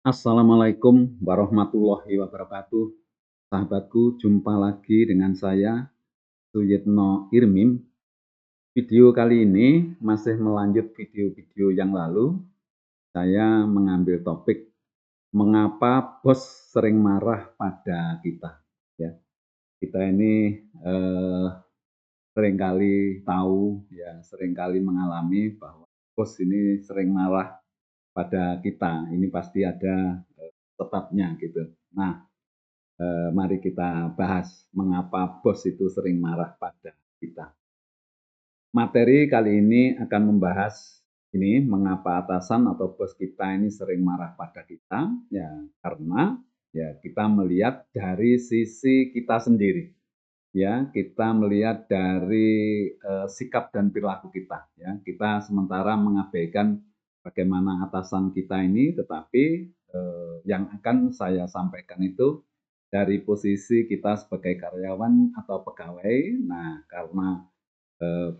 Assalamualaikum warahmatullahi wabarakatuh. Sahabatku, jumpa lagi dengan saya, Suyitno Irmim. Video kali ini masih melanjut video-video yang lalu. Saya mengambil topik mengapa bos sering marah pada kita. Ya, kita ini seringkali tahu, ya, seringkali mengalami bahwa bos ini sering marah pada kita. Ini pasti ada sebabnya gitu. Nah, mari kita bahas mengapa bos itu sering marah pada kita. Materi kali ini akan membahas ini mengapa atasan atau bos kita ini sering marah pada kita, ya karena ya kita melihat dari sisi kita sendiri, ya kita melihat dari sikap dan perilaku kita, ya kita sementara mengabaikan bagaimana atasan kita ini, tetapi yang akan saya sampaikan itu dari posisi kita sebagai karyawan atau pegawai. Nah, karena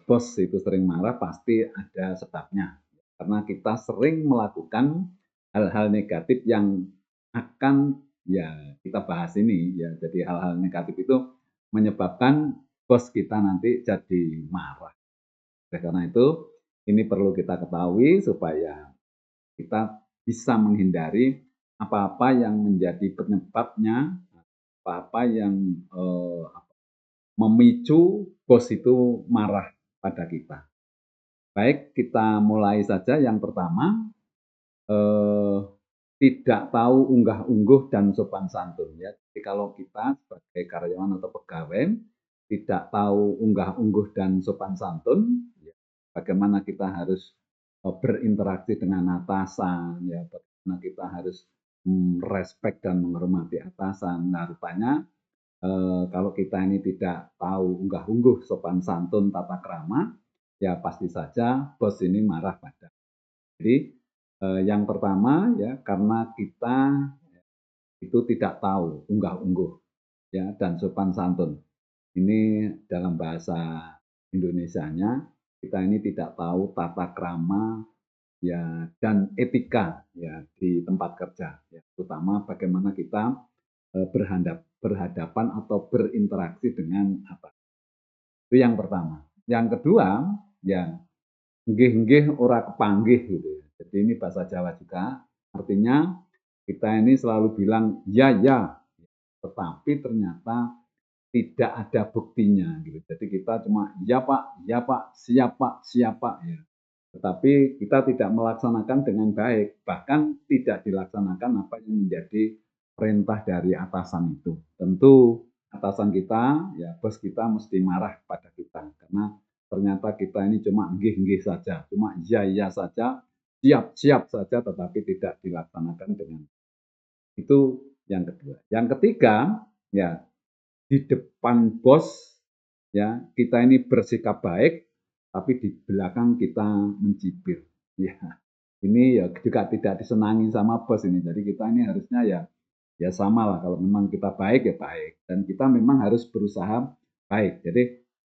bos itu sering marah pasti ada sebabnya. Karena kita sering melakukan hal-hal negatif yang akan ya kita bahas ini ya. Jadi hal-hal negatif itu menyebabkan bos kita nanti jadi marah. Oleh karena itu, ini perlu kita ketahui supaya kita bisa menghindari apa-apa yang menjadi penyebabnya, apa-apa yang memicu bos itu marah pada kita. Baik, kita mulai saja. Yang pertama, eh, tidak tahu unggah-ungguh dan sopan santun. Ya. Jadi kalau kita sebagai karyawan atau pegawai tidak tahu unggah-ungguh dan sopan santun, ya, bagaimana kita harus berinteraksi dengan atasan, ya, bagaimana kita harus respect dan menghormati atasan. Nah, rupanya kalau kita ini tidak tahu unggah-ungguh, sopan santun, tata krama, ya pasti saja bos ini marah pada. Jadi yang pertama ya karena kita itu tidak tahu unggah-ungguh ya dan sopan santun. Ini dalam bahasa Indonesianya kita ini tidak tahu tata krama ya dan etika ya di tempat kerja ya, terutama bagaimana kita berhadapan atau berinteraksi dengan apa. Itu yang pertama. Yang kedua, ya nggih-nggih ora kepanggih gitu ya. Jadi ini bahasa Jawa juga, artinya kita ini selalu bilang ya ya, tetapi ternyata tidak ada buktinya gitu. Jadi kita cuma ya Pak, siap Pak, siap Pak ya. Tetapi kita tidak melaksanakan dengan baik, bahkan tidak dilaksanakan apa yang menjadi perintah dari atasan itu. Tentu atasan kita, ya bos kita mesti marah pada kita karena ternyata kita ini cuma nggih-nggih saja, cuma iya saja, siap-siap saja, tetapi tidak dilaksanakan dengan itu yang kedua. Yang ketiga, ya di depan bos ya kita ini bersikap baik, tapi di belakang kita mencibir. Ya, ini ya juga tidak disenangi sama bos ini. Jadi kita ini harusnya ya sama lah. Kalau memang kita baik ya baik, dan kita memang harus berusaha baik. Jadi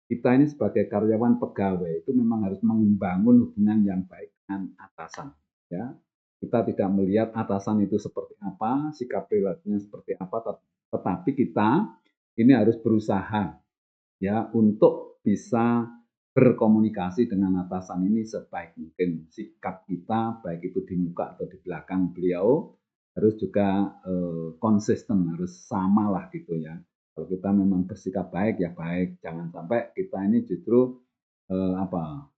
kita ini sebagai karyawan pegawai itu memang harus membangun hubungan yang baik dengan atasan. Ya, kita tidak melihat atasan itu seperti apa, sikap perilakunya seperti apa, tetapi kita ini harus berusaha ya untuk bisa berkomunikasi dengan atasan ini sebaik mungkin. Sikap kita baik itu di muka atau di belakang beliau harus juga konsisten, harus sama lah gitu ya. Kalau kita memang bersikap baik ya baik, jangan sampai kita ini justru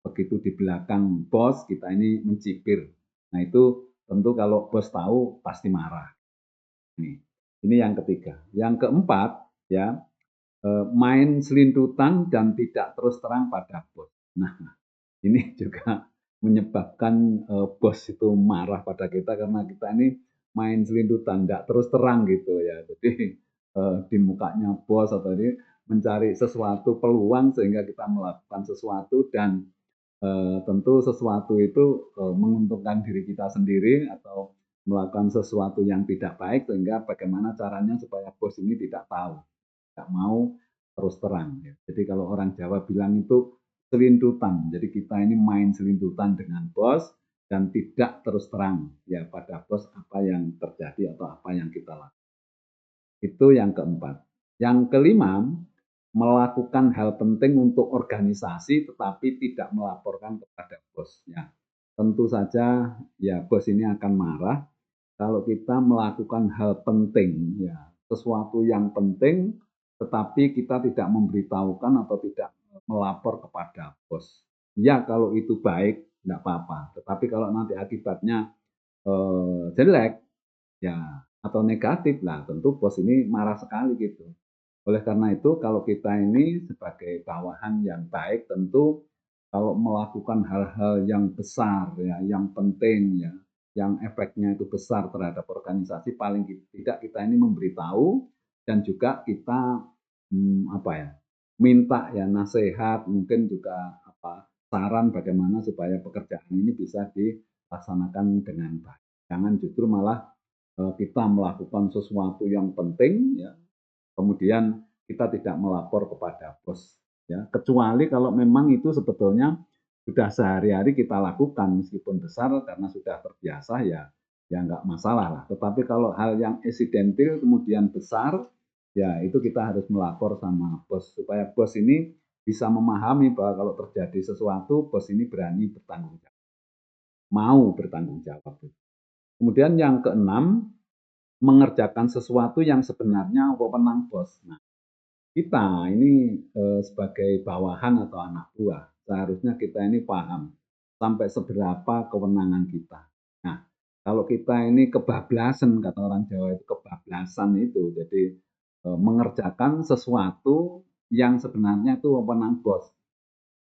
begitu di belakang bos kita ini mencibir. Nah itu tentu kalau bos tahu pasti marah. Ini yang ketiga. Yang keempat ya, main selintutan dan tidak terus terang pada bos. Nah, ini juga menyebabkan bos itu marah pada kita karena kita ini main selintutan, tidak terus terang gitu ya. Jadi di mukanya bos atau ini mencari sesuatu peluang sehingga kita melakukan sesuatu dan tentu sesuatu itu menguntungkan diri kita sendiri atau melakukan sesuatu yang tidak baik sehingga bagaimana caranya supaya bos ini tidak tahu, tidak mau terus terang. Ya. Jadi kalau orang Jawa bilang itu selintutan. Jadi kita ini main selintutan dengan bos dan tidak terus terang ya pada bos apa yang terjadi atau apa yang kita lakukan. Itu yang keempat. Yang kelima, melakukan hal penting untuk organisasi tetapi tidak melaporkan kepada bosnya. Tentu saja ya bos ini akan marah kalau kita melakukan hal penting ya, sesuatu yang penting tetapi kita tidak memberitahukan atau tidak melapor kepada bos. Ya kalau itu baik tidak apa-apa, tetapi kalau nanti akibatnya jelek ya atau negatif lah tentu bos ini marah sekali gitu. Oleh karena itu kalau kita ini sebagai bawahan yang baik tentu kalau melakukan hal-hal yang besar ya, yang penting ya, yang efeknya itu besar terhadap organisasi paling tidak kita ini memberitahu dan juga kita apa ya, minta ya nasihat mungkin juga apa saran bagaimana supaya pekerjaan ini bisa dilaksanakan dengan baik. Jangan justru malah kita melakukan sesuatu yang penting ya, kemudian kita tidak melapor kepada bos ya, kecuali kalau memang itu sebetulnya sudah sehari-hari kita lakukan meskipun besar karena sudah terbiasa ya ya nggak masalah lah. Tetapi kalau hal yang insidentil kemudian besar ya itu kita harus melapor sama bos supaya bos ini bisa memahami bahwa kalau terjadi sesuatu bos ini berani bertanggung jawab, mau bertanggung jawab. Kemudian yang keenam, mengerjakan sesuatu yang sebenarnya wewenang bos. Nah, kita ini sebagai bawahan atau anak buah, seharusnya kita ini paham sampai seberapa kewenangan kita. Nah, kalau kita ini kebablasan, kata orang Jawa itu kebablasan itu, jadi mengerjakan sesuatu yang sebenarnya itu wewenang bos.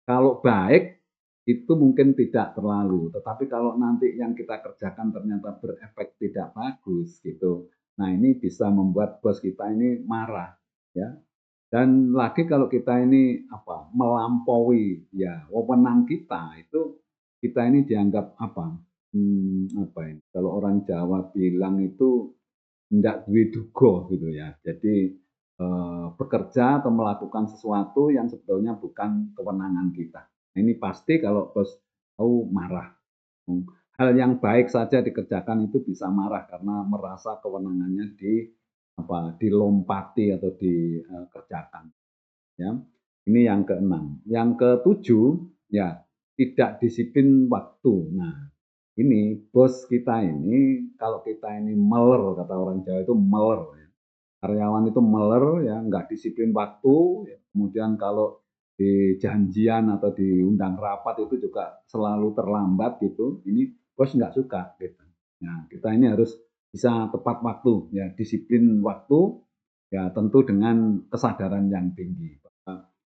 Kalau baik itu mungkin tidak terlalu, tetapi kalau nanti yang kita kerjakan ternyata berefek tidak bagus gitu. Nah, ini bisa membuat bos kita ini marah ya. Dan lagi kalau kita ini apa melampaui ya wewenang kita itu kita ini dianggap apa? Apa ini? Kalau orang Jawa bilang itu ndak duwe duga gitu ya. Jadi bekerja atau melakukan sesuatu yang sebetulnya bukan kewenangan kita. Nah, ini pasti kalau bos tahu marah. Hal yang baik saja dikerjakan itu bisa marah karena merasa kewenangannya dilompati atau dikerjakan ya. Ini yang keenam. Yang ketujuh ya tidak disiplin waktu. Nah, ini bos kita ini kalau kita ini meler kata orang Jawa itu meler ya. Karyawan itu meler ya, nggak disiplin waktu, ya. Kemudian kalau di janjian atau diundang rapat itu juga selalu terlambat gitu. Ini bos nggak suka gitu. Nah, kita ini harus bisa tepat waktu ya, disiplin waktu ya tentu dengan kesadaran yang tinggi.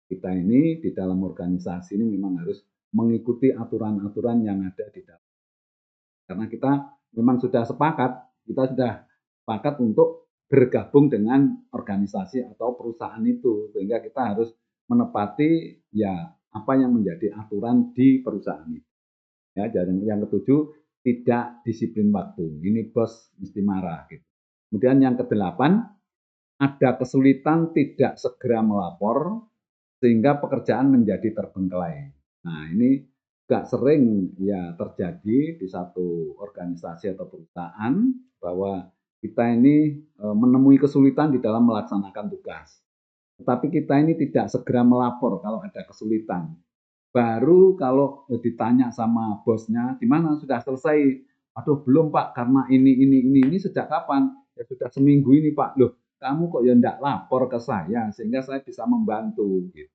Kita ini di dalam organisasi ini memang harus mengikuti aturan-aturan yang ada di dalam. Karena kita memang sudah sepakat, kita sudah sepakat untuk bergabung dengan organisasi atau perusahaan itu, sehingga kita harus menepati ya apa yang menjadi aturan di perusahaan itu. Ya, dan yang ketujuh tidak disiplin waktu. Ini bos mesti marah gitu. Kemudian yang kedelapan, ada kesulitan tidak segera melapor sehingga pekerjaan menjadi terbengkelai. Nah, ini juga sering ya terjadi di satu organisasi atau perusahaan bahwa kita ini menemui kesulitan di dalam melaksanakan tugas. Tetapi kita ini tidak segera melapor kalau ada kesulitan. Baru kalau ditanya sama bosnya, gimana sudah selesai? Aduh belum Pak, karena ini sejak kapan? Ya sudah seminggu ini Pak. Loh, kamu kok ya enggak lapor ke saya sehingga saya bisa membantu gitu.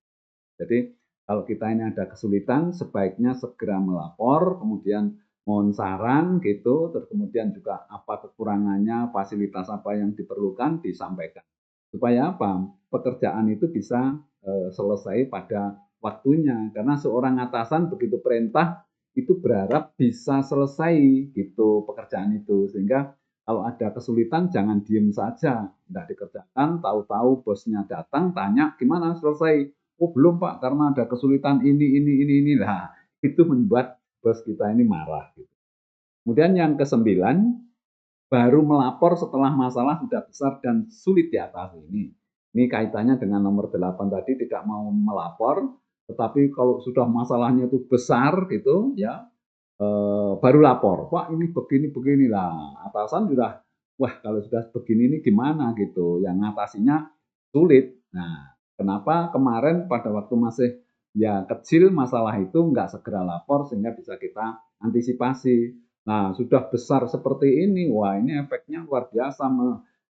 Jadi kalau kita ini ada kesulitan sebaiknya segera melapor, kemudian mohon saran gitu, terus kemudian juga apa kekurangannya, fasilitas apa yang diperlukan disampaikan. Supaya apa? Pekerjaan itu bisa selesai pada waktunya. Karena seorang atasan begitu perintah itu berharap bisa selesai gitu pekerjaan itu. Sehingga kalau ada kesulitan jangan diem saja, tidak dikerjakan, tahu-tahu bosnya datang tanya gimana selesai. Oh belum Pak, karena ada kesulitan ini. Nah, itu membuat bos kita ini marah. Gitu. Kemudian yang kesembilan, baru melapor setelah masalah sudah besar dan sulit diatasi. Ini kaitannya dengan nomor 8 tadi, tidak mau melapor, tetapi kalau sudah masalahnya itu besar gitu ya, baru lapor, "Pak ini begini-begini." Lah atasan sudah, wah kalau sudah begini ini gimana gitu, yang ngatasinya sulit. Nah, kenapa kemarin pada waktu masih ya kecil masalah itu nggak segera lapor sehingga bisa kita antisipasi. Nah, sudah besar seperti ini, wah ini efeknya luar biasa,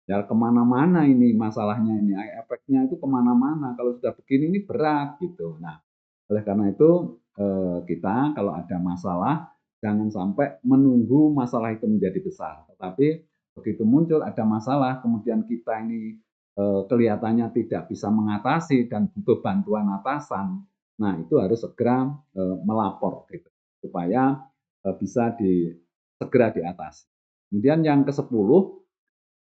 ya kemana-mana ini masalahnya ini, efeknya itu kemana-mana, kalau sudah begini ini berat gitu. Nah, oleh karena itu kita kalau ada masalah jangan sampai menunggu masalah itu menjadi besar, tetapi begitu muncul ada masalah kemudian kita ini kelihatannya tidak bisa mengatasi dan butuh bantuan atasan, nah itu harus segera melapor gitu, supaya bisa segera diatasi. Kemudian yang ke-10,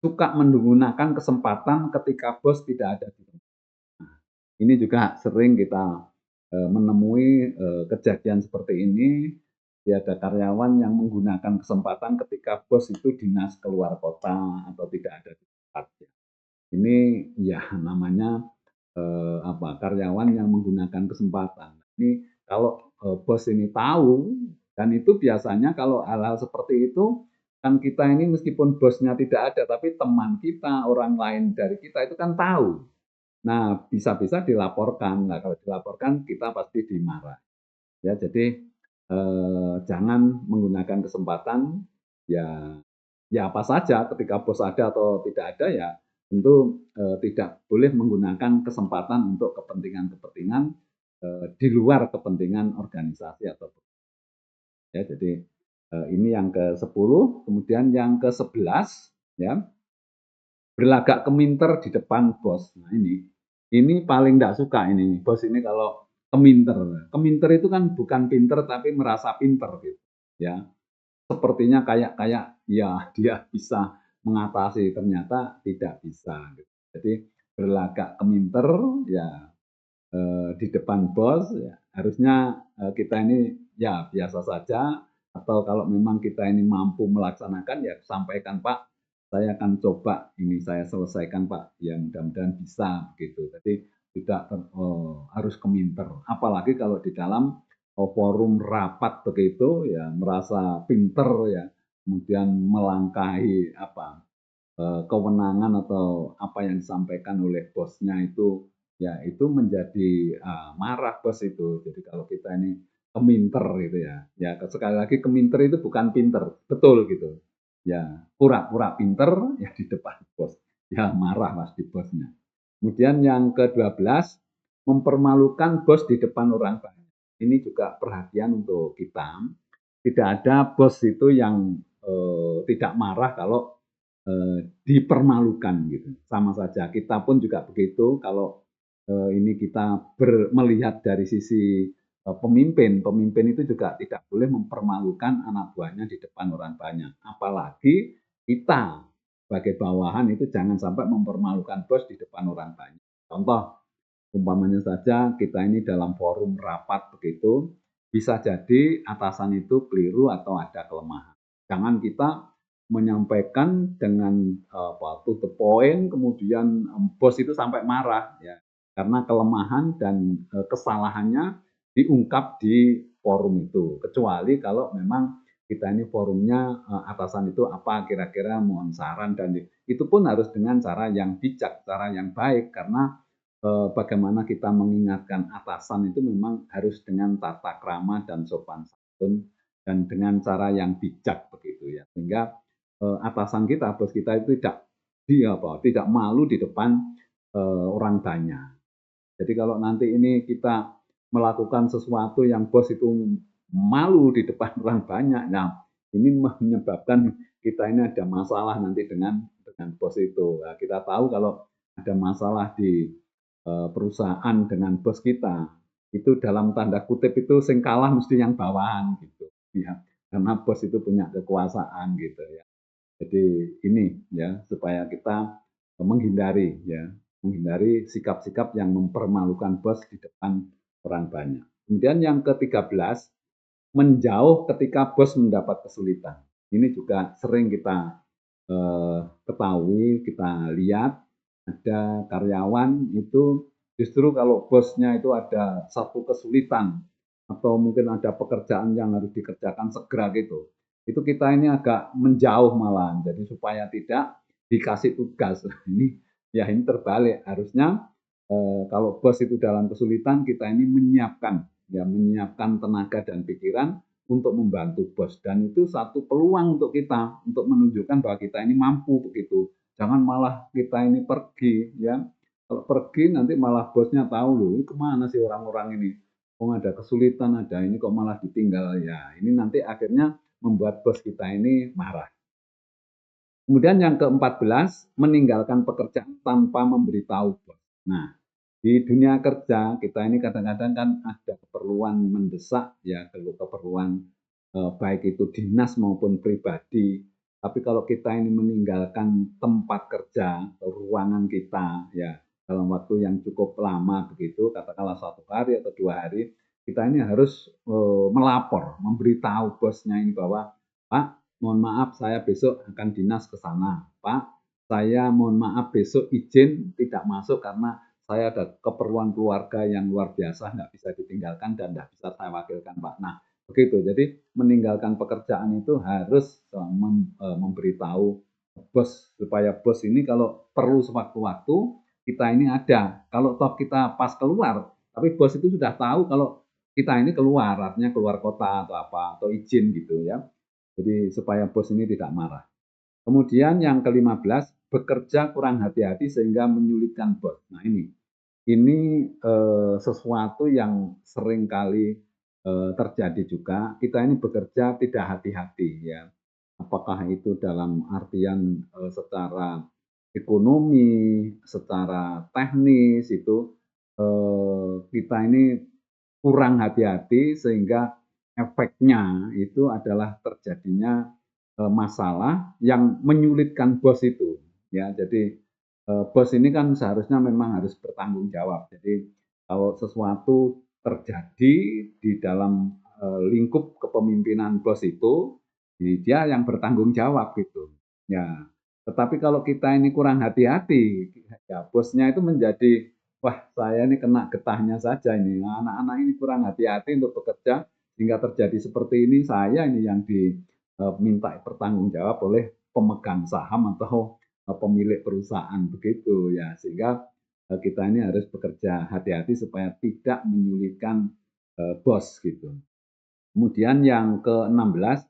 suka menggunakan kesempatan ketika bos tidak ada di rumah. Nah, ini juga sering kita menemui kejadian seperti ini. Ada karyawan yang menggunakan kesempatan ketika bos itu dinas keluar kota atau tidak ada di tempatnya. Ini ya namanya karyawan yang menggunakan kesempatan. Ini kalau bos ini tahu, dan itu biasanya kalau hal-hal seperti itu kan kita ini meskipun bosnya tidak ada, tapi teman kita, orang lain dari kita itu kan tahu. Nah, bisa-bisa dilaporkan. Nah, kalau dilaporkan kita pasti dimarah. Ya, jadi jangan menggunakan kesempatan ya ya apa saja ketika bos ada atau tidak ada ya tentu tidak boleh menggunakan kesempatan untuk kepentingan-kepentingan di luar kepentingan organisasi atau ya. Jadi ini yang ke-10, kemudian yang ke-11 ya, berlagak keminter di depan bos. Nah ini paling tidak suka ini, bos ini kalau keminter. Keminter itu kan bukan pinter tapi merasa pinter gitu ya. Sepertinya kayak kayak ya dia bisa mengatasi, ternyata tidak bisa gitu. Jadi berlagak keminter ya di depan bos ya, harusnya kita ini ya biasa saja, atau kalau memang kita ini mampu melaksanakan ya sampaikan, "Pak, saya akan coba ini saya selesaikan Pak, ya mudah-mudahan bisa," gitu. Jadi tidak harus keminter, apalagi kalau di dalam forum rapat begitu ya merasa pinter ya, kemudian melangkahi kewenangan atau apa yang disampaikan oleh bosnya itu, ya itu menjadi marah bos itu. Jadi kalau kita ini keminter gitu ya, ya sekali lagi keminter itu bukan pinter, betul gitu. Ya pura-pura pinter ya di depan bos, ya marah pasti bosnya. Kemudian yang ke-12, mempermalukan bos di depan orang banyak. Ini juga perhatian untuk kita. Tidak ada bos itu yang tidak marah kalau dipermalukan gitu. Sama saja, kita pun juga begitu kalau ini kita melihat dari sisi pemimpin, pemimpin itu juga tidak boleh mempermalukan anak buahnya di depan orang banyak. Apalagi kita sebagai bawahan itu jangan sampai mempermalukan bos di depan orang banyak. Contoh, umpamanya saja kita ini dalam forum rapat begitu, bisa jadi atasan itu keliru atau ada kelemahan. Jangan kita menyampaikan dengan to the point, kemudian bos itu sampai marah ya, karena kelemahan dan kesalahannya diungkap di forum itu. Kecuali kalau memang kita ini forumnya atasan itu apa kira-kira mohon saran, dan itu pun harus dengan cara yang bijak, cara yang baik, karena bagaimana kita mengingatkan atasan itu memang harus dengan tata krama dan sopan santun dan dengan cara yang bijak begitu ya. Sehingga atasan kita, bos kita itu tidak malu di depan orang banyak. Jadi kalau nanti ini kita melakukan sesuatu yang bos itu malu di depan orang banyak, nah ini menyebabkan kita ini ada masalah nanti dengan bos itu. Nah, kita tahu kalau ada masalah di perusahaan dengan bos kita, itu dalam tanda kutip itu sing kalah mesti yang bawahan gitu ya. Karena bos itu punya kekuasaan gitu ya. Jadi ini ya supaya kita menghindari sikap-sikap yang mempermalukan bos di depan orang banyak. Kemudian yang ke-13, menjauh ketika bos mendapat kesulitan. Ini juga sering kita ketahui, kita lihat ada karyawan itu justru kalau bosnya itu ada satu kesulitan atau mungkin ada pekerjaan yang harus dikerjakan segera gitu, itu kita ini agak menjauh malahan. Jadi supaya tidak dikasih tugas. Ini ya ini terbalik. Harusnya kalau bos itu dalam kesulitan, kita ini menyiapkan ya menyiapkan tenaga dan pikiran untuk membantu bos, dan itu satu peluang untuk kita untuk menunjukkan bahwa kita ini mampu begitu. Jangan malah kita ini pergi ya. Kalau pergi nanti malah bosnya tahu loh, ini kemana sih orang-orang ini? Oh ada kesulitan, ada ini kok malah ditinggal ya. Ini nanti akhirnya membuat bos kita ini marah. Kemudian yang ke-14, meninggalkan pekerjaan tanpa memberitahu bos. Nah, di dunia kerja kita ini kadang-kadang kan ada keperluan mendesak ya, keperluan baik itu dinas maupun pribadi. Tapi kalau kita ini meninggalkan tempat kerja atau ruangan kita ya dalam waktu yang cukup lama begitu, katakanlah 1 hari atau 2 hari, kita ini harus melapor, memberitahu bosnya ini bahwa Pak, mohon maaf saya besok akan dinas ke sana. Pak, saya mohon maaf besok izin tidak masuk karena saya ada keperluan keluarga yang luar biasa, nggak bisa ditinggalkan dan nggak bisa saya wakilkan, Pak. Nah, begitu. Jadi meninggalkan pekerjaan itu harus memberitahu bos supaya bos ini kalau perlu sewaktu-waktu kita ini ada. Kalau toh kita pas keluar, tapi bos itu sudah tahu kalau kita ini keluar, artinya keluar kota atau apa atau izin gitu ya. Jadi supaya bos ini tidak marah. Kemudian yang ke-15, bekerja kurang hati-hati sehingga menyulitkan bos. Nah ini sesuatu yang seringkali terjadi juga. Kita ini bekerja tidak hati-hati ya. Apakah itu dalam artian secara ekonomi, secara teknis itu kita ini kurang hati-hati sehingga efeknya itu adalah terjadinya masalah yang menyulitkan bos itu ya. Jadi bos ini kan seharusnya memang harus bertanggung jawab. Jadi kalau sesuatu terjadi di dalam lingkup kepemimpinan bos itu, dia yang bertanggung jawab gitu. Ya, tetapi kalau kita ini kurang hati-hati, ya bosnya itu menjadi, wah saya ini kena getahnya saja ini. Anak-anak ini kurang hati-hati untuk bekerja sehingga terjadi seperti ini. Saya ini yang diminta bertanggung jawab oleh pemegang saham atau pemilik perusahaan begitu ya, sehingga kita ini harus bekerja hati-hati supaya tidak menyulitkan bos gitu. Kemudian yang ke-16,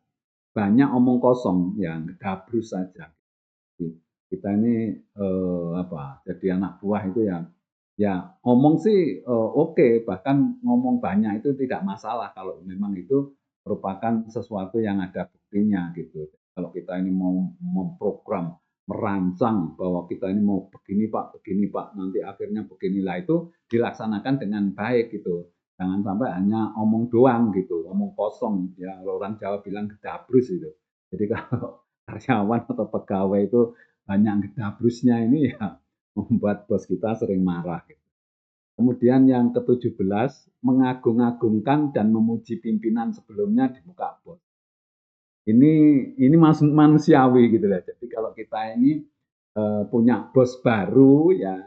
banyak omong kosong yang gabrus saja. Kita ini jadi anak buah itu ya ya ngomong sih oke, bahkan ngomong banyak itu tidak masalah kalau memang itu merupakan sesuatu yang ada buktinya gitu. Kalau kita ini mau memprogram, merancang bahwa kita ini mau begini Pak, nanti akhirnya beginilah, itu dilaksanakan dengan baik gitu. Jangan sampai hanya omong doang gitu, omong kosong ya, kalau orang Jawa bilang gedabrus itu. Jadi kalau karyawan atau pegawai itu banyak gedabrusnya ini ya membuat bos kita sering marah gitu. Kemudian yang ke-17, mengagung-agungkan dan memuji pimpinan sebelumnya di muka bos. Ini manusiawi gitu ya. Jadi kalau kita ini punya bos baru ya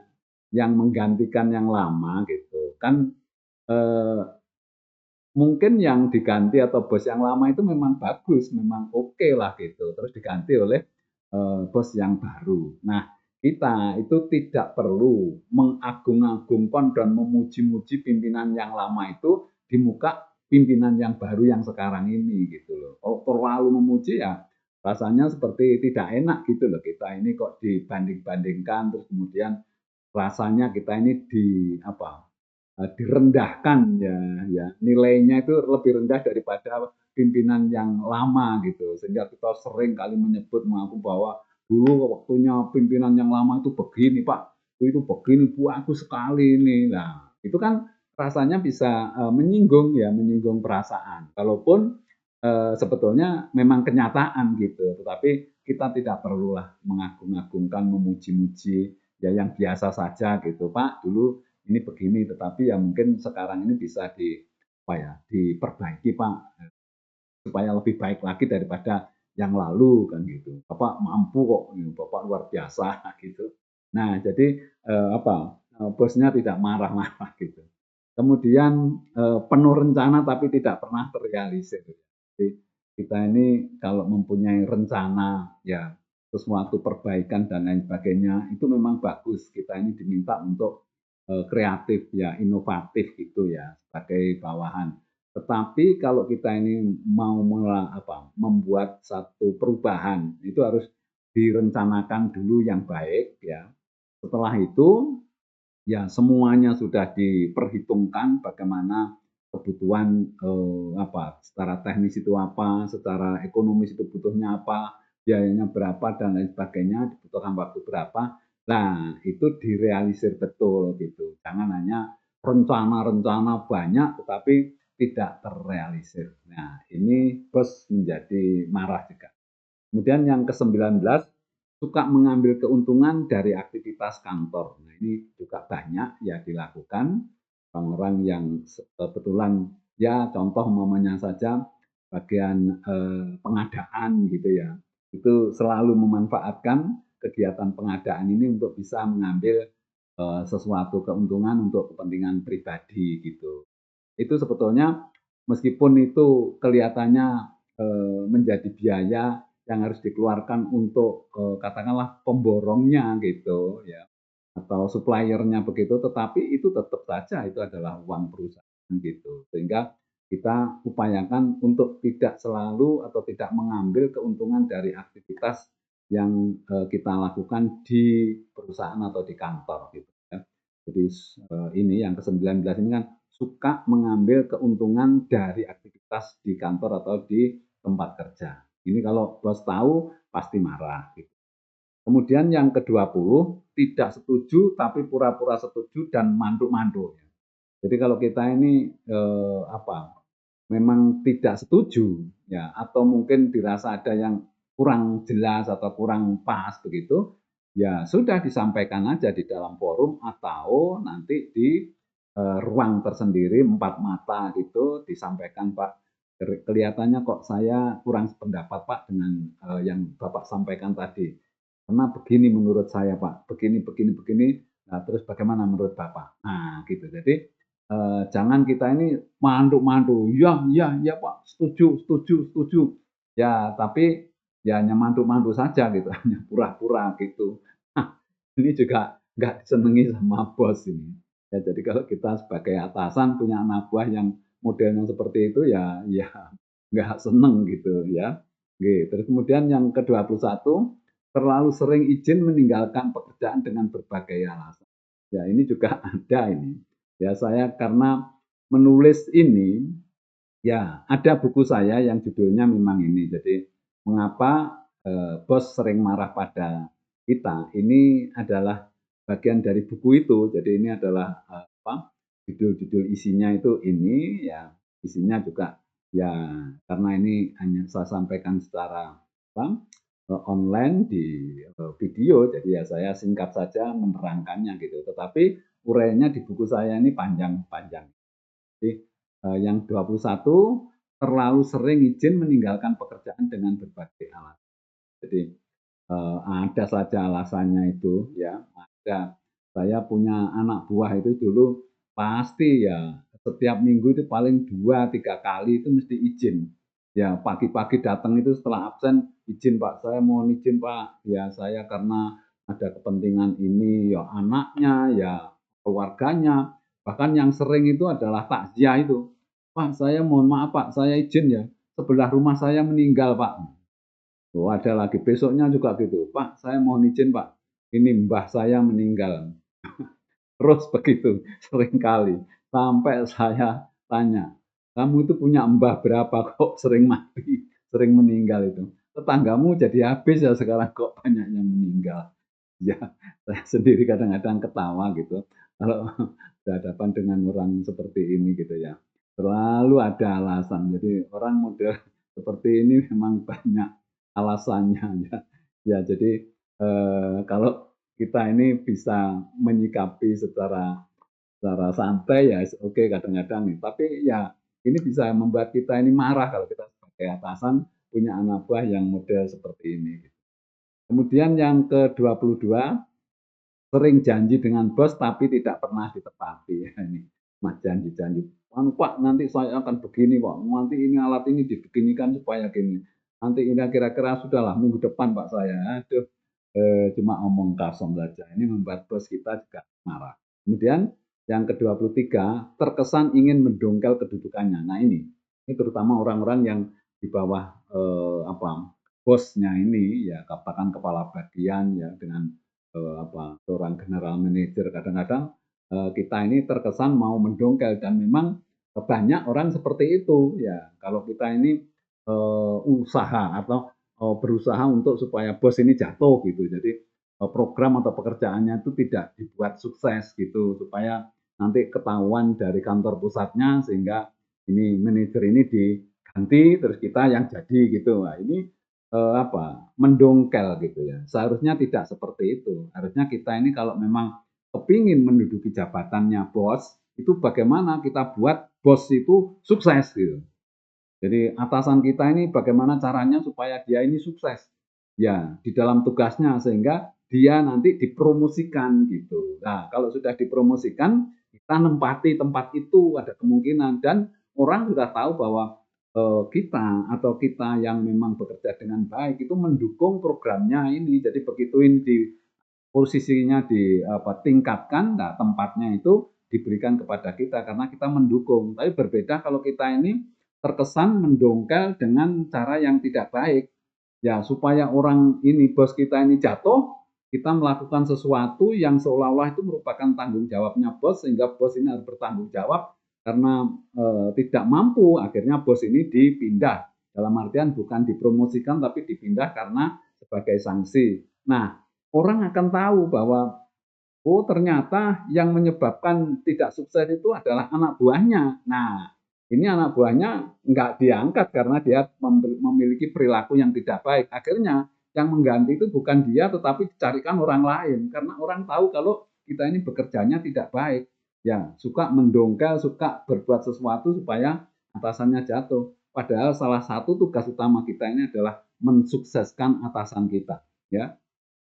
yang menggantikan yang lama gitu kan, eh, mungkin yang diganti atau bos yang lama itu memang bagus, memang oke lah gitu, terus diganti oleh bos yang baru. Nah, kita itu tidak perlu mengagung-agungkan dan memuji-muji pimpinan yang lama itu di muka pimpinan yang baru yang sekarang ini gitu loh. Kalau terlalu memuji ya rasanya seperti tidak enak gitu loh, kita ini kok dibanding-bandingkan, terus kemudian rasanya kita ini direndahkan ya, ya nilainya itu lebih rendah daripada pimpinan yang lama gitu, sehingga kita sering kali menyebut mengaku bahwa dulu waktunya pimpinan yang lama itu begini Pak, itu begini bagus sekali ini. Nah itu kan rasanya bisa menyinggung ya, menyinggung perasaan, kalaupun sebetulnya memang kenyataan gitu, tetapi kita tidak perlulah mengagung-agungkan, memuji-muji ya, yang biasa saja gitu. Pak dulu ini begini, tetapi ya mungkin sekarang ini bisa diperbaiki Pak, supaya lebih baik lagi daripada yang lalu kan gitu. Bapak mampu kok, Bapak luar biasa gitu. Nah jadi bosnya tidak marah-marah gitu. Kemudian penuh rencana tapi tidak pernah terrealisir. Jadi kita ini kalau mempunyai rencana ya sesuatu perbaikan dan lain sebagainya itu memang bagus. Kita ini diminta untuk kreatif ya, inovatif gitu ya sebagai bawahan. Tetapi kalau kita ini mau membuat satu perubahan itu harus direncanakan dulu yang baik ya. Setelah itu ya semuanya sudah diperhitungkan bagaimana kebutuhan secara teknis itu apa, secara ekonomis itu butuhnya apa, biayanya berapa dan lain sebagainya, dibutuhkan waktu berapa. Nah, itu direalisir betul gitu. Jangan hanya rencana-rencana banyak tetapi tidak terrealisir. Nah, ini bos menjadi marah juga. Kemudian yang ke-19, suka mengambil keuntungan dari aktivitas kantor. Nah, ini juga banyak ya dilakukan orang-orang yang kebetulan ya contoh umpamanya saja bagian pengadaan gitu ya. Itu selalu memanfaatkan kegiatan pengadaan ini untuk bisa mengambil sesuatu keuntungan untuk kepentingan pribadi gitu. Itu sebetulnya meskipun itu kelihatannya menjadi biaya yang harus dikeluarkan untuk katakanlah pemborongnya gitu ya atau suppliernya begitu, tetapi itu tetap saja itu adalah uang perusahaan gitu. Sehingga kita upayakan untuk tidak selalu atau tidak mengambil keuntungan dari aktivitas yang kita lakukan di perusahaan atau di kantor gitu ya. Jadi ini yang ke-19 ini kan suka mengambil keuntungan dari aktivitas di kantor atau di tempat kerja. Ini kalau bos tahu pasti marah gitu. Kemudian yang ke-20, tidak setuju tapi pura-pura setuju dan manduk-manduk. Jadi kalau kita ini memang tidak setuju ya atau mungkin dirasa ada yang kurang jelas atau kurang pas begitu, ya sudah disampaikan aja di dalam forum atau nanti di ruang tersendiri empat mata gitu disampaikan, Pak, kelihatannya kok saya kurang sependapat Pak dengan yang Bapak sampaikan tadi. Karena begini menurut saya Pak, begini begini begini. Nah, terus bagaimana menurut Bapak? Nah, gitu. Jadi jangan kita ini mandu-mandu, "Ya ya ya Pak, setuju setuju setuju." Ya, tapi ya hanya mandu-mandu saja gitu, hanya pura-pura gitu. Nah, ini juga nggak disenangi sama bos ini. Ya, jadi kalau kita sebagai atasan punya anak buah yang modelnya seperti itu ya ya nggak seneng gitu ya. Oke, terus kemudian yang ke-21, terlalu sering izin meninggalkan pekerjaan dengan berbagai alasan. Ya, ini juga ada ini. Ya, saya karena menulis ini, ya ada buku saya yang judulnya memang ini. Jadi, mengapa bos sering marah pada kita. Ini adalah bagian dari buku itu. Jadi ini adalah judul-judul isinya itu ini ya, isinya juga ya karena ini hanya saya sampaikan secara apa, online di video, jadi ya saya singkat saja menerangkannya gitu. Tetapi uraiannya di buku saya ini panjang-panjang. Jadi yang 21 terlalu sering izin meninggalkan pekerjaan dengan berbagai alasan. Jadi ada saja alasannya itu ya. Ada saya punya anak buah itu dulu pasti ya setiap minggu itu paling 2 3 kali itu mesti izin. Ya pagi-pagi datang itu setelah absen, "Izin Pak, saya mohon izin Pak, ya saya karena ada kepentingan ini." Ya anaknya, ya keluarganya, bahkan yang sering itu adalah takziah itu, "Pak, saya mohon maaf Pak, saya izin ya, sebelah rumah saya meninggal Pak." Oh, ada lagi, besoknya juga gitu, "Pak, saya mohon izin Pak, ini mbah saya meninggal." Terus begitu, sering kali. Sampai saya tanya, "Kamu itu punya mbah berapa kok sering mati, sering meninggal itu? Tetanggamu jadi habis ya sekarang kok banyak yang meninggal." Ya, saya sendiri kadang-kadang ketawa gitu, kalau berhadapan dengan orang seperti ini gitu ya. Selalu ada alasan, jadi orang model seperti ini memang banyak alasannya ya. Ya jadi, kalau kita ini bisa menyikapi secara secara santai ya oke kadang-kadang nih, tapi ya ini bisa membuat kita ini marah kalau kita sebagai atasan punya anak buah yang model seperti ini. Kemudian yang ke-22, sering janji dengan bos tapi tidak pernah ditepati. Ya, ini. Mas janji-janji, "Anu Pak, nanti saya akan begini Pak, nanti ini alat ini dibeginikan supaya gini, nanti ini kira-kira sudahlah minggu depan Pak saya." Aduh, cuma omong kosong saja. Ini membuat bos kita juga marah. Kemudian yang ke-23, terkesan ingin mendongkel kedudukannya. Nah ini terutama orang-orang yang di bawah, bosnya ini ya, katakan kepala bagian ya dengan, seorang general manager kadang-kadang kita ini terkesan mau mendongkel dan memang banyak orang seperti itu ya. Kalau kita ini usaha atau berusaha untuk supaya bos ini jatuh gitu. Jadi program atau pekerjaannya itu tidak dibuat sukses gitu supaya nanti ketahuan dari kantor pusatnya sehingga ini manajer ini diganti terus kita yang jadi gitu. Nah, ini mendongkel gitu ya. Seharusnya tidak seperti itu. Harusnya kita ini kalau memang kepingin menduduki jabatannya bos, itu bagaimana kita buat bos itu sukses gitu. Jadi atasan kita ini bagaimana caranya supaya dia ini sukses. Ya, di dalam tugasnya sehingga dia nanti dipromosikan gitu. Nah, kalau sudah dipromosikan, kita nempati tempat itu ada kemungkinan dan orang sudah tahu bahwa kita atau kita yang memang bekerja dengan baik itu mendukung programnya ini. Jadi begitu ini di posisinya tingkatkan, nah tempatnya itu diberikan kepada kita karena kita mendukung. Tapi berbeda kalau kita ini terkesan mendongkel dengan cara yang tidak baik. Ya, supaya orang ini, bos kita ini jatuh, kita melakukan sesuatu yang seolah-olah itu merupakan tanggung jawabnya bos, sehingga bos ini harus bertanggung jawab karena tidak mampu, akhirnya bos ini dipindah. Dalam artian bukan dipromosikan, tapi dipindah karena sebagai sanksi. Nah, orang akan tahu bahwa oh ternyata yang menyebabkan tidak sukses itu adalah anak buahnya. Nah, ini anak buahnya nggak diangkat karena dia memiliki perilaku yang tidak baik. Akhirnya yang mengganti itu bukan dia tetapi dicarikan orang lain karena orang tahu kalau kita ini bekerjanya tidak baik. Ya, suka mendongkel, suka berbuat sesuatu supaya atasannya jatuh. Padahal salah satu tugas utama kita ini adalah mensukseskan atasan kita, ya.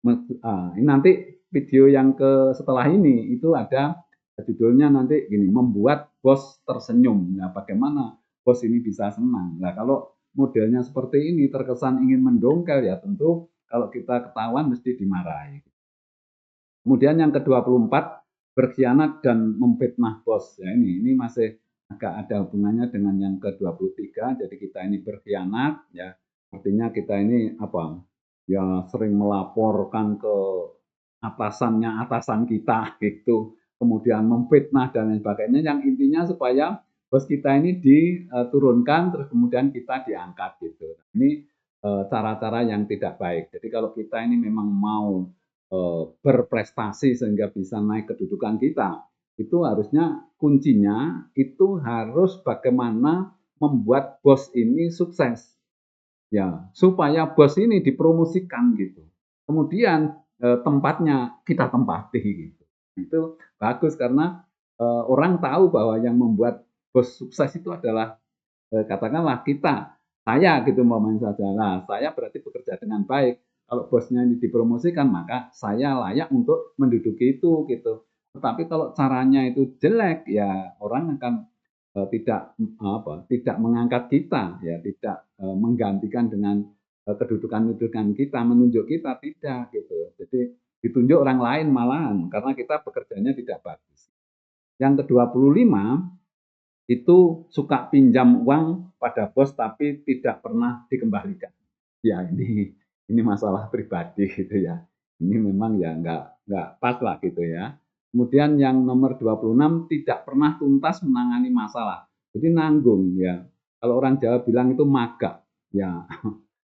Ini nanti video yang setelah ini itu ada judulnya nanti gini, membuat bos tersenyum. Nah, bagaimana bos ini bisa senang? Nah, kalau modelnya seperti ini terkesan ingin mendongkel ya tentu kalau kita ketahuan mesti dimarahi. Kemudian yang ke-24 berkhianat dan memfitnah bos. Ya ini masih agak ada hubungannya dengan yang ke-23. Jadi kita ini berkhianat ya. Artinya kita ini ya sering melaporkan ke atasannya atasan kita gitu. Kemudian memfitnah dan lain sebagainya yang intinya supaya bos kita ini diturunkan terus kemudian kita diangkat gitu. Ini cara-cara yang tidak baik. Jadi kalau kita ini memang mau berprestasi sehingga bisa naik kedudukan kita, itu harusnya kuncinya itu harus bagaimana membuat bos ini sukses. Ya, supaya bos ini dipromosikan gitu. Kemudian tempatnya kita tempati gitu. Itu bagus karena orang tahu bahwa yang membuat bos sukses itu adalah katakanlah kita, saya gitu umpamanya saja. Nah, saya berarti bekerja dengan baik. Kalau bosnya ini dipromosikan, maka saya layak untuk menduduki itu gitu. Tetapi kalau caranya itu jelek, ya orang akan tidak mengangkat kita, ya tidak menggantikan dengan kedudukan-kedudukan kita, menunjuk kita tidak gitu. Jadi ditunjuk orang lain malahan karena kita bekerjanya tidak bagus. Yang ke-25 itu suka pinjam uang pada bos tapi tidak pernah dikembalikan. Ya ini masalah pribadi gitu ya. Ini memang ya nggak pas lah gitu ya. Kemudian yang nomor 26 tidak pernah tuntas menangani masalah. Jadi nanggung ya. Kalau orang Jawa bilang itu magak. Ya,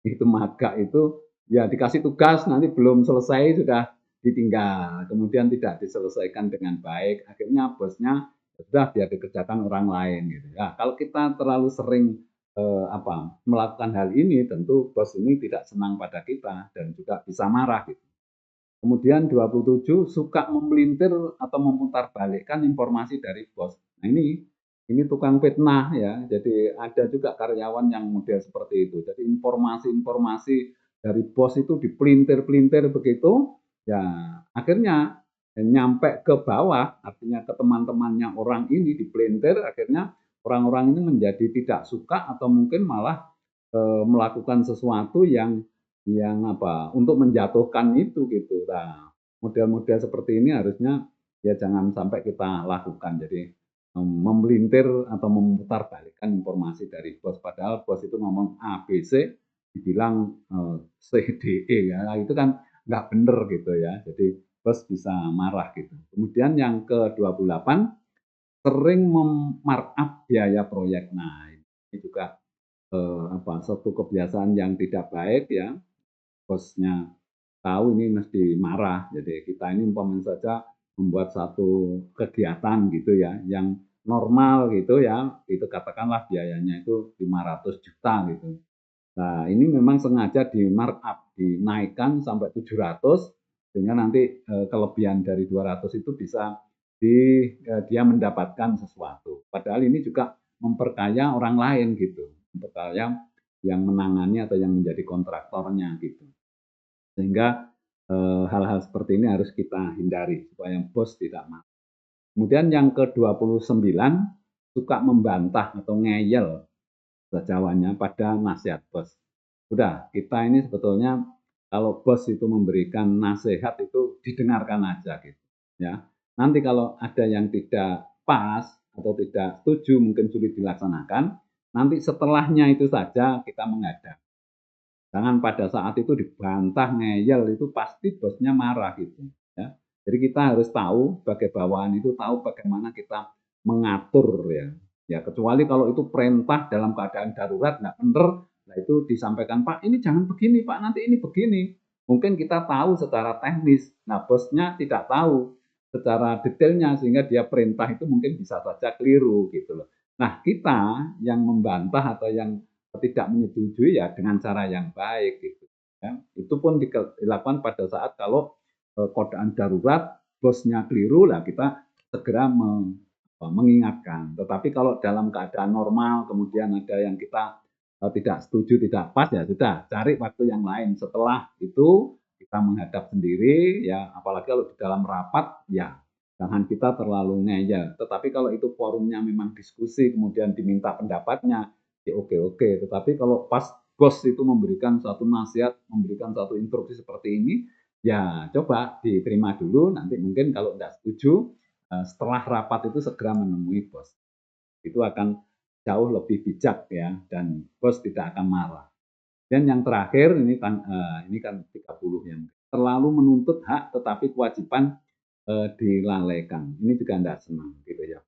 itu magak itu ya dikasih tugas nanti belum selesai sudah ditinggal. Kemudian tidak diselesaikan dengan baik. Akhirnya bosnya sudah biar dikerjakan orang lain gitu. Ya, kalau kita terlalu sering melakukan hal ini tentu bos ini tidak senang pada kita dan juga bisa marah gitu. Kemudian 27 suka memelintir atau memutarbalikkan informasi dari bos. Nah ini tukang fitnah ya. Jadi ada juga karyawan yang model seperti itu. Jadi informasi-informasi dari bos itu dipelintir-pelintir begitu, ya akhirnya nyampe ke bawah, artinya ke teman-temannya orang ini dipelintir, akhirnya orang-orang ini menjadi tidak suka atau mungkin malah melakukan sesuatu yang apa untuk menjatuhkan itu gitu. Nah, model-model seperti ini harusnya ya jangan sampai kita lakukan. Jadi memelintir atau memutarbalikkan informasi dari bos, padahal bos itu ngomong A, B, C, dibilang C, D, E ya. Nah, itu kan nggak bener gitu ya. Jadi bos bisa marah gitu. Kemudian yang ke-28, sering memarkup biaya proyek. Nah, ini juga apa satu kebiasaan yang tidak baik ya. Bosnya tahu ini mesti marah. Jadi kita ini umpamanya saja membuat satu kegiatan gitu ya, yang normal gitu ya, itu katakanlah biayanya itu 500 juta gitu. Nah, ini memang sengaja di markup, dinaikkan sampai 700 sehingga nanti kelebihan dari 200 itu bisa dia mendapatkan sesuatu. Padahal ini juga memperkaya orang lain gitu, memperkaya yang menangani atau yang menjadi kontraktornya gitu. Sehingga hal-hal seperti ini harus kita hindari supaya bos tidak marah. Kemudian yang ke-29, suka membantah atau ngeyel Jawanya pada nasihat bos. Udah, kita ini sebetulnya kalau bos itu memberikan nasihat itu didengarkan aja gitu ya. Nanti kalau ada yang tidak pas atau tidak setuju mungkin sulit dilaksanakan, nanti setelahnya itu saja kita menghadap. Jangan pada saat itu dibantah, ngeyel, itu pasti bosnya marah gitu ya. Jadi kita harus tahu sebagai bawahan itu tahu bagaimana kita mengatur ya. Ya kecuali kalau itu perintah dalam keadaan darurat nggak bener, nah itu disampaikan Pak ini jangan begini Pak nanti ini begini. Mungkin kita tahu secara teknis, nah bosnya tidak tahu secara detailnya sehingga dia perintah itu mungkin bisa saja keliru gitu loh. Nah kita yang membantah atau yang tidak menyetujui ya dengan cara yang baik gitu ya. Itu pun dilakukan pada saat kalau keadaan darurat bosnya keliru lah kita segera mengingatkan. Tetapi kalau dalam keadaan normal kemudian ada yang kita tidak setuju, tidak pas ya sudah cari waktu yang lain. Setelah itu kita menghadap sendiri ya apalagi kalau di dalam rapat ya jangan kita terlalu ngeyel. Tetapi kalau itu forumnya memang diskusi kemudian diminta pendapatnya ya oke-oke. Tetapi kalau pas bos itu memberikan satu nasihat, memberikan satu instruksi seperti ini, ya coba diterima dulu. Nanti mungkin kalau tidak setuju, setelah rapat itu segera menemui bos. Itu akan jauh lebih bijak ya, dan bos tidak akan marah. Dan yang terakhir ini kan 30 yang terlalu menuntut hak tetapi kewajiban dilalaikan. Ini juga tidak senang gitu ya.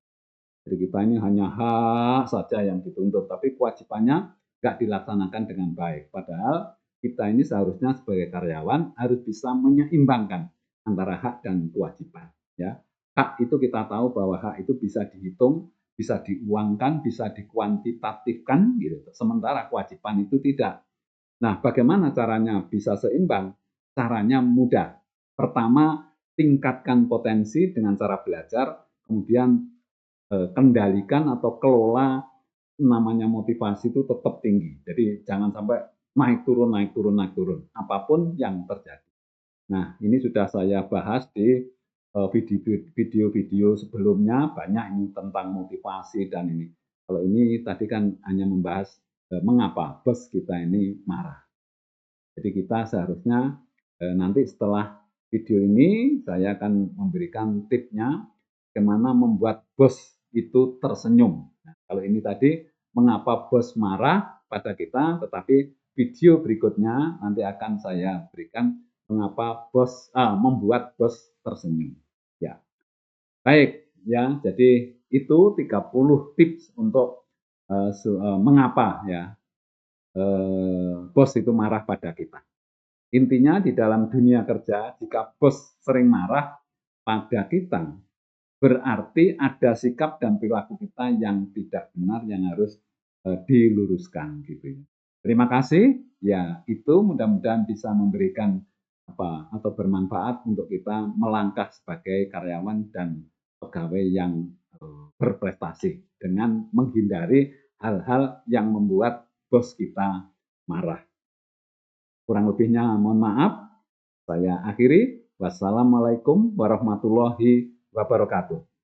Jadi kita ini hanya hak saja yang dituntut, tapi kewajibannya nggak dilaksanakan dengan baik. Padahal kita ini seharusnya sebagai karyawan harus bisa menyeimbangkan antara hak dan kewajiban. Ya, hak itu kita tahu bahwa hak itu bisa dihitung, bisa diuangkan, bisa dikuantitatifkan, gitu. Sementara kewajiban itu tidak. Nah, bagaimana caranya bisa seimbang? Caranya mudah. Pertama, tingkatkan potensi dengan cara belajar, kemudian kendalikan atau kelola namanya motivasi itu tetap tinggi. Jadi jangan sampai naik turun, naik turun, naik turun. Apapun yang terjadi. Nah, ini sudah saya bahas di video-video sebelumnya banyak ini tentang motivasi dan ini. Kalau ini tadi kan hanya membahas mengapa bos kita ini marah. Jadi kita seharusnya nanti setelah video ini saya akan memberikan tipsnya bagaimana membuat bos itu tersenyum. Nah, kalau ini tadi mengapa bos marah pada kita, tetapi video berikutnya nanti akan saya berikan mengapa membuat bos tersenyum. Ya, baik ya. Jadi itu 30 tips untuk mengapa ya bos itu marah pada kita. Intinya di dalam dunia kerja, jika bos sering marah pada kita, berarti ada sikap dan perilaku kita yang tidak benar yang harus diluruskan gitu ya. Terima kasih. Ya, itu mudah-mudahan bisa memberikan apa atau bermanfaat untuk kita melangkah sebagai karyawan dan pegawai yang berprestasi dengan menghindari hal-hal yang membuat bos kita marah. Kurang lebihnya mohon maaf. Saya akhiri. Wassalamualaikum warahmatullahi wabarakatuh.